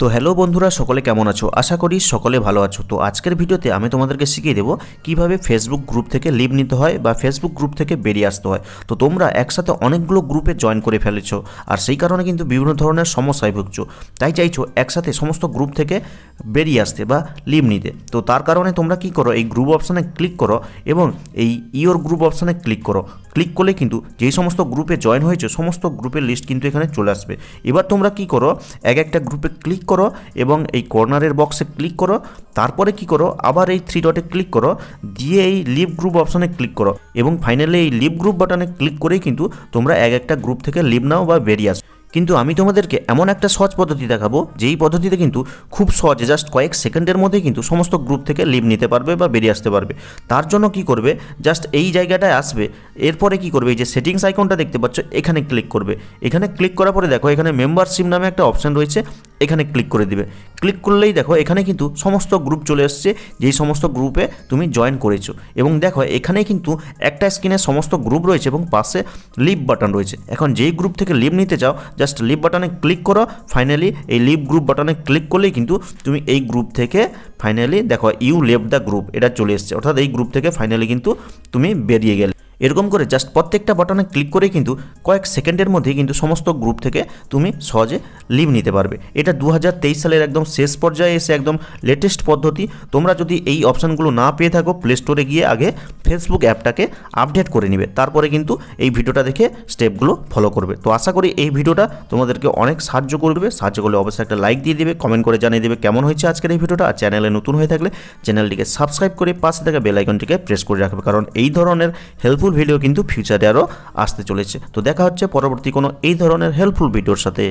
তো হ্যালো বন্ধুরা, সকলে কেমন আছো? আশা করি সকলে ভালো আছো। তো আজকের ভিডিওতে আমি তোমাদেরকে শিখিয়ে দেবো কিভাবে ফেসবুক গ্রুপ থেকে লিভ নিতে হয় বা ফেসবুক গ্রুপ থেকে বেরিয়ে আসতে হয়। তো তোমরা একসাথে অনেকগুলো গ্রুপে জয়েন করে ফেলেছো, আর সেই কারণে কিন্তু বিভিন্ন ধরনের সমস্যায় ভুগছো। তাই চাইছো একসাথে সমস্ত গ্রুপ থেকে বেরিয়ে আসতে বা লিভ নিতে। তো তার কারণে তোমরা কি করো, এই গ্রুপ অপশানে ক্লিক করো এবং এই ইওর গ্রুপ অপশানে ক্লিক করো। ক্লিক করলে কিন্তু যেই সমস্ত গ্রুপে জয়েন হয়েছে সমস্ত গ্রুপের লিস্ট কিন্তু এখানে চলে আসবে। এবার তোমরা কি করো, এক একটা গ্রুপে ক্লিক করো এবং এই কর্নারের বক্সে ক্লিক করো। তারপরে কি করো, আবার এই 3 ডটে ক্লিক করো, দিয়ে এই লিভ গ্রুপ অপশানে ক্লিক করো এবং ফাইনালি এই লিভ গ্রুপ বাটনে ক্লিক করেই কিন্তু তোমরা এক একটা গ্রুপ থেকে লিভ নাও বা বেরিয়ে আসো। কিন্তু আমি তোমাদেরকে এমন একটা সহজ পদ্ধতি দেখাবো, যেই পদ্ধতিতে কিন্তু খুব সহজে জাস্ট কয়েক সেকেন্ডের মধ্যে কিন্তু সমস্ত গ্রুপ থেকে লিভ নিতে পারবে বা বেরিয়ে আসতে পারবে। তার জন্য কি করবে, জাস্ট এই জায়গাটায় আসবে, এরপরে কি করবে, এই যে সেটিংস আইকনটা দেখতে পাচ্ছ এখানে ক্লিক করবে। এখানে ক্লিক করার পরে দেখো এখানে মেম্বারশিপ নামে একটা অপশান রয়েছে, এখানে ক্লিক করে দিবে। ক্লিক করলেই দেখো এখানে কিন্তু সমস্ত গ্রুপ চলে এসছে, যেই সমস্ত গ্রুপে তুমি জয়েন করেছো। এবং দেখো এখানে কিন্তু একটা স্ক্রিনে সমস্ত গ্রুপ রয়েছে এবং পাশে লিভ বাটন রয়েছে। এখন যেই গ্রুপ থেকে লিভ নিতে চাও জাস্ট লিভ বাটনে ক্লিক করো। ফাইনালি এই লিভ গ্রুপ বাটনে ক্লিক করলেই কিন্তু তুমি এই গ্রুপ থেকে ফাইনালি দেখো ইউ লেফট দ্য গ্রুপ এটা চলে এসছে, অর্থাৎ এই গ্রুপ থেকে ফাইনালি কিন্তু তুমি বেরিয়ে গেলে। এরকম করে জাস্ট প্রত্যেকটা বাটনে ক্লিক করে কিন্তু কয়েক সেকেন্ডের মধ্যেই কিন্তু সমস্ত গ্রুপ থেকে তুমি সহজে লিভ নিতে পারবে। এটা 2023 সালের একদম শেষ পর্যায়ে এসে একদম লেটেস্ট পদ্ধতি। তোমরা যদি এই অপশানগুলো না পেয়ে থাকো, প্লে স্টোরে গিয়ে আগে ফেসবুক অ্যাপটাকে আপডেট করে নিবে, তারপরে কিন্তু এই ভিডিওটা দেখে স্টেপগুলো ফলো করবে। তো আশা করি এই ভিডিওটা তোমাদেরকে অনেক সাহায্য করবে। সাহায্য করলে অবশ্যই একটা লাইক দিয়ে দিবে, কমেন্ট করে জানিয়ে দেবে কেমন হয়েছে আজকের এই ভিডিওটা। আর চ্যানেলে নতুন হয়ে থাকলে চ্যানেলটিকে সাবস্ক্রাইব করে পাশে থাকা বেল আইকনটিকে প্রেস করে রাখবে, কারণ এই ধরনের হেল্পফুল ভিডিও কিন্তু ফিউচারে আরও আসতে চলেছে। তো দেখা হচ্ছে পরবর্তী কোনো এই ধরনের হেল্পফুল ভিডিওর সাথে।